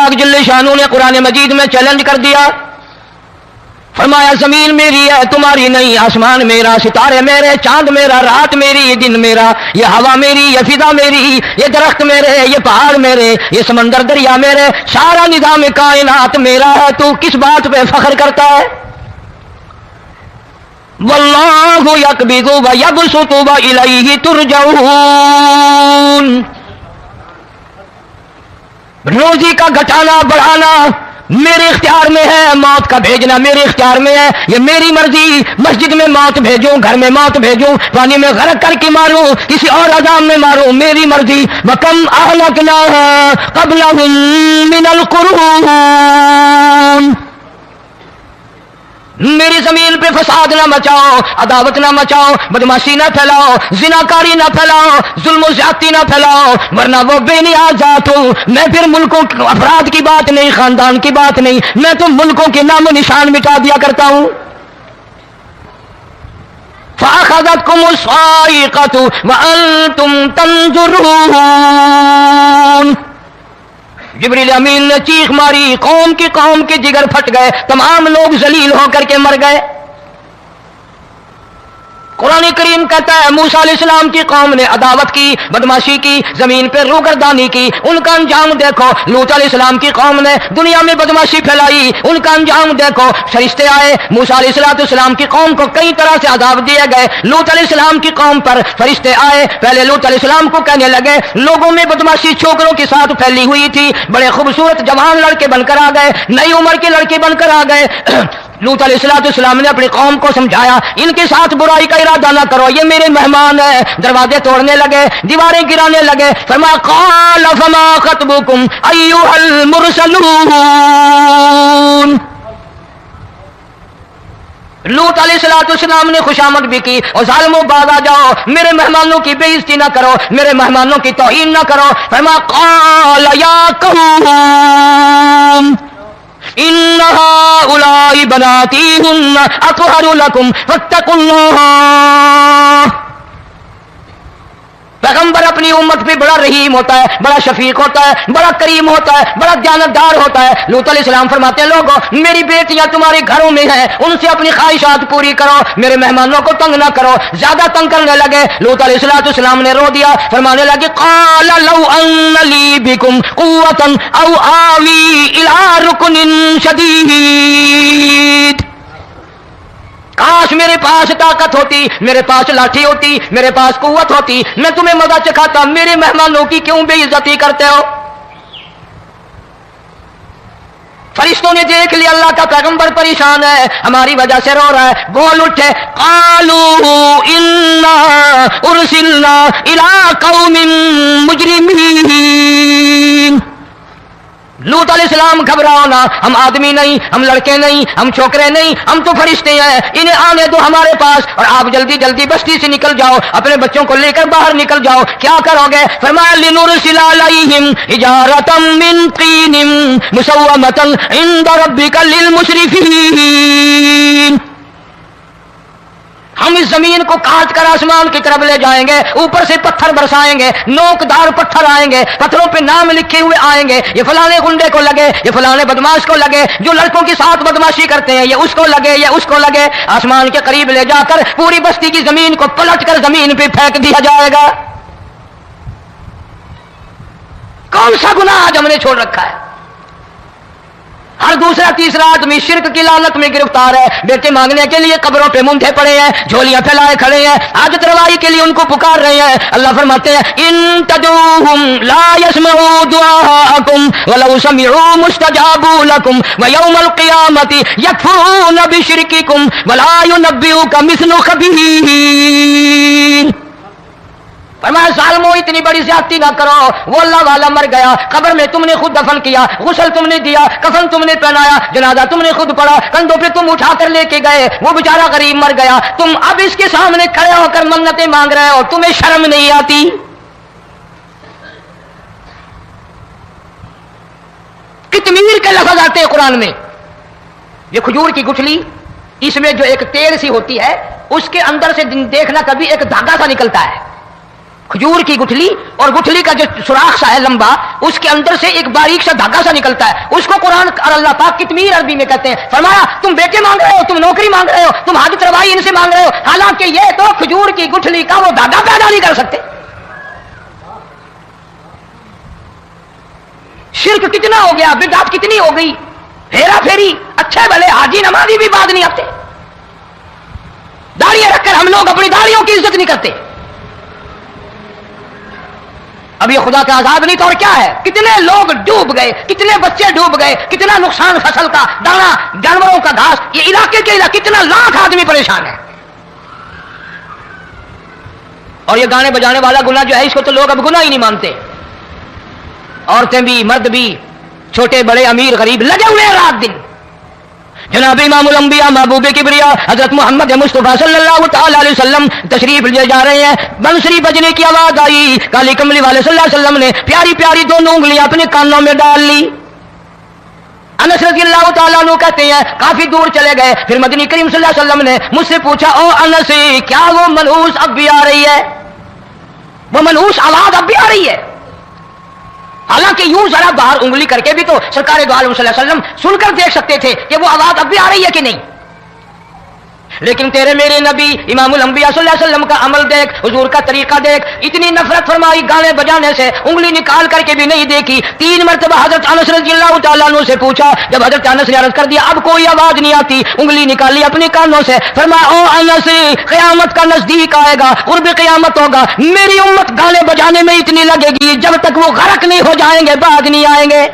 پاک جل شانہ نے قرآن مجید میں چیلنج کر دیا، فرمایا زمین میری ہے تمہاری نہیں، آسمان میرا، ستارے میرے، چاند میرا، رات میری، یہ دن میرا، یہ ہوا میری، یہ فضا میری، یہ درخت میرے، یہ پہاڑ میرے، یہ سمندر دریا میرے، سارا نظام کائنات میرا ہے، تو کس بات پہ فخر کرتا ہے؟ واللہ یقبض ویبسط والیہ ترجعون، روزی کا گھٹانا بڑھانا میرے اختیار میں ہے، موت کا بھیجنا میرے اختیار میں ہے، یہ میری مرضی، مسجد میں موت بھیجوں، گھر میں موت بھیجوں، پانی میں غرق کر کے ماروں، کسی اور عذاب میں ماروں، میری مرضی۔ وَكَمْ أَهْلَكْنَا قَبْلَهُمْ مِنَ الْقُرُونِ، میری زمین پہ فساد نہ مچاؤ، عداوت نہ مچاؤ، بدماشی نہ پھیلاؤ، زناکاری نہ پھیلاؤ، ظلم و زیادتی نہ پھیلاؤ، ورنہ وہ بے نیاز ذات ہوں۔ میں پھر ملکوں افراد کی بات نہیں، خاندان کی بات نہیں، میں تو ملکوں کے نام و نشان مٹا دیا کرتا ہوں۔ فَأَخَذَتْكُمُ الصَّاعِقَةُ وَأَنْتُمْ تَنظُرُونَ، جبریل امین نے چیخ ماری، قوم کے جگر پھٹ گئے، تمام لوگ ذلیل ہو کر کے مر گئے۔ قرآن کریم کہتا ہے موسیٰ علیہ السلام کی قوم نے عداوت کی، بدماشی کی، زمین پہ روگردانی کی، ان کا انجام دیکھو۔ لوط علیہ السلام کی قوم نے دنیا میں بدماشی پھیلائی، ان کا انجام دیکھو۔ فرشتے آئے، موسیٰ علیہ السلام کی قوم کو کئی طرح سے عذاب دیے گئے۔ لوط علیہ السلام کی قوم پر فرشتے آئے، پہلے لوط علیہ السلام کو کہنے لگے، لوگوں میں بدماشی چھوکروں کے ساتھ پھیلی ہوئی تھی، بڑے خوبصورت جوان لڑکے بن کر آ گئے، نئی عمر کے لڑکے بن کر آ گئے۔ لوط علیہ السلام نے اپنی قوم کو سمجھایا، ان کے ساتھ برائی کا ارادہ نہ کرو، یہ میرے مہمان ہیں۔ دروازے توڑنے لگے، دیواریں گرانے لگے، فرمایا قال فما خطبكم ایھا المرسلون۔ لوط علیہ السلام نے خوشامد بھی کی، اور ظالموں باز آ جاؤ، میرے مہمانوں کی بے عزتی نہ کرو، میرے مہمانوں کی توہین نہ کرو۔ فرمایا قال یا قوم ان هؤلاء بناتي هن اطهر لكم فاتقوا الله۔ پیغمبر اپنی امت پہ بڑا رحیم ہوتا ہے، بڑا شفیق ہوتا ہے، بڑا کریم ہوتا ہے، بڑا دیانتدار ہوتا ہے۔ لوط علیہ السلام فرماتے ہیں لوگوں میری بیٹیاں تمہارے گھروں میں ہیں، ان سے اپنی خواہشات پوری کرو، میرے مہمانوں کو تنگ نہ کرو۔ زیادہ تنگ کرنے لگے، لوط علیہ السلام نے رو دیا، فرمانے لگے قال لو ان لی بکم قوة او آوی الی رکن شدید، کاش میرے پاس طاقت ہوتی، میرے پاس لاٹھی ہوتی، میرے پاس قوت ہوتی، میں تمہیں مزہ چکھاتا، میرے مہمانوں کی کیوں بے عزتی کرتے ہو؟ فرشتوں نے دیکھ لیا اللہ کا پیغمبر پریشان ہے، ہماری وجہ سے رو رہا ہے، بول اٹھے قالوا انا ارسلنا الی قوم مجرمین۔ لوط علیہ السلام گھبراؤ نہ، ہم آدمی نہیں، ہم لڑکے نہیں، ہم چھوکرے نہیں، ہم تو فرشتے ہیں، انہیں آنے دو ہمارے پاس، اور آپ جلدی جلدی بستی سے نکل جاؤ، اپنے بچوں کو لے کر باہر نکل جاؤ۔ کیا کرو گے؟ فرمایا لنرسل علیہم حجارۃ من طین مسومۃ عند ربک للمسرفین، ہم اس زمین کو کاٹ کر آسمان کی طرف لے جائیں گے، اوپر سے پتھر برسائیں گے، نوکدار پتھر آئیں گے، پتھروں پہ نام لکھے ہوئے آئیں گے، یہ فلانے گنڈے کو لگے، یہ فلانے بدماش کو لگے، جو لڑکوں کے ساتھ بدماشی کرتے ہیں یہ اس کو لگے، یہ اس کو لگے۔ آسمان کے قریب لے جا کر پوری بستی کی زمین کو پلٹ کر زمین پہ پھینک دیا جائے گا۔ کون سا گناہ آج ہم نے چھوڑ رکھا ہے؟ ہر دوسرا تیسرا آدمی شرک کی لعنت میں گرفتار ہے، بیٹے مانگنے کے لیے قبروں پہ مندھے پڑے ہیں، جھولیاں پھیلائے کھڑے ہیں، حاجت روائی کے لیے ان کو پکار رہے ہیں۔ اللہ فرماتے ہیں ان تدعوهم لا يسمعوا دعاءكم ولو سمعوا مستجابوا لكم ويوم القيامة يكفرون بشرككم ولا ينبئك مثل خبير۔ فرمایا ظالموں اتنی بڑی زیادتی نہ کرو، وہ اللہ والا مر گیا، قبر میں تم نے خود دفن کیا، غسل تم نے دیا، کفن تم نے پہنایا، جنازہ تم نے خود پڑھا، کندھوں پہ تم اٹھا کر لے کے گئے، وہ بیچارہ غریب مر گیا، تم اب اس کے سامنے کھڑے ہو کر منتیں مانگ رہے ہو، تمہیں شرم نہیں آتی؟ کتمیر کے لفظ آتے ہیں قرآن میں، یہ کھجور کی گٹھلی، اس میں جو ایک تیل سی ہوتی ہے، اس کے اندر سے دیکھنا کبھی ایک دھاگا سا نکلتا ہے، کھجور کی گٹھلی اور گٹھلی کا جو سوراخ سا ہے لمبا، اس کے اندر سے ایک باریک سا دھاگا سا نکلتا ہے، اس کو قرآن اور اللہ پاک کتمیر عربی میں کہتے ہیں۔ فرمایا تم بیٹے مانگ رہے ہو، تم نوکری مانگ رہے ہو، تم حاجت روائی ان سے مانگ رہے ہو، حالانکہ یہ تو کھجور کی گٹھلی کا وہ دھاگا پیدا نہیں کر سکتے۔ شرک کتنا ہو گیا، بدعت کتنی ہو گئی، ہیرا پھیری، اچھے بھلے حاجی نمازی بھی بات نہیں آتے، داڑیاں رکھ کر ہم لوگ اپنی داڑیوں کی عزت نہیں کرتے۔ اب یہ خدا کا عذاب نہیں تو اور کیا ہے؟ کتنے لوگ ڈوب گئے، کتنے بچے ڈوب گئے، کتنا نقصان فصل کا، دانا، جانوروں کا گھاس، یہ علاقے کے علاقے کتنا لاکھ آدمی پریشان ہے۔ اور یہ گانے بجانے والا گناہ جو ہے، اس کو تو لوگ اب گناہ ہی نہیں مانتے، عورتیں بھی مرد بھی، چھوٹے بڑے امیر غریب لگے ہوئے ہیں رات دن۔ جناب امام الانبیاء محبوب کبریا حضرت محمد مصطفیٰ صلی اللہ تعالی علیہ وسلم تشریف لے جا رہے ہیں، بنسری بجنے کی آواز آئی، کالی کملی والے صلی اللہ علیہ وسلم نے پیاری پیاری دونوں انگلیاں اپنے کانوں میں ڈال لی۔ انس رضی اللہ تعالیٰ عنہ کہتے ہیں کافی دور چلے گئے، پھر مدنی کریم صلی اللہ علیہ وسلم نے مجھ سے پوچھا، او انس کیا وہ منحوس اب بھی آ رہی ہے؟ وہ منحوس آواز اب بھی آ رہی ہے؟ حالانکہ یوں ذرا باہر انگلی کر کے بھی تو سرکار دو عالم صلی اللہ علیہ وسلم سن کر دیکھ سکتے تھے کہ وہ آواز اب بھی آ رہی ہے کہ نہیں، لیکن تیرے میرے نبی امام الانبیاء صلی اللہ علیہ وسلم کا عمل دیکھ، حضور کا طریقہ دیکھ، اتنی نفرت فرمائی گانے بجانے سے، انگلی نکال کر کے بھی نہیں دیکھی۔ 3 مرتبہ حضرت انس رضی اللہ تعالیٰ عنہ سے پوچھا، جب حضرت انس نے عرض کر دیا اب کوئی آواز نہیں آتی، انگلی نکالی اپنے کانوں سے، فرمایا او انس قیامت کا نزدیک آئے گا، قرب قیامت ہوگا، میری امت گانے بجانے میں اتنی لگے گی جب تک وہ غرق نہیں ہو جائیں گے بعد نہیں آئیں گے۔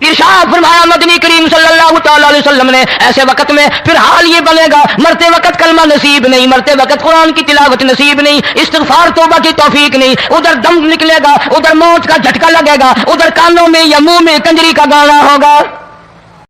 ارشاد فرمایا مدنی کریم صلی اللہ تعالی علیہ وسلم نے ایسے وقت میں پھر حال یہ بنے گا، مرتے وقت کلمہ نصیب نہیں، مرتے وقت قرآن کی تلاوت نصیب نہیں، استغفار توبہ کی توفیق نہیں، ادھر دم نکلے گا، ادھر موت کا جھٹکا لگے گا، ادھر کانوں میں یا منہ میں کنجری کا گانا ہوگا۔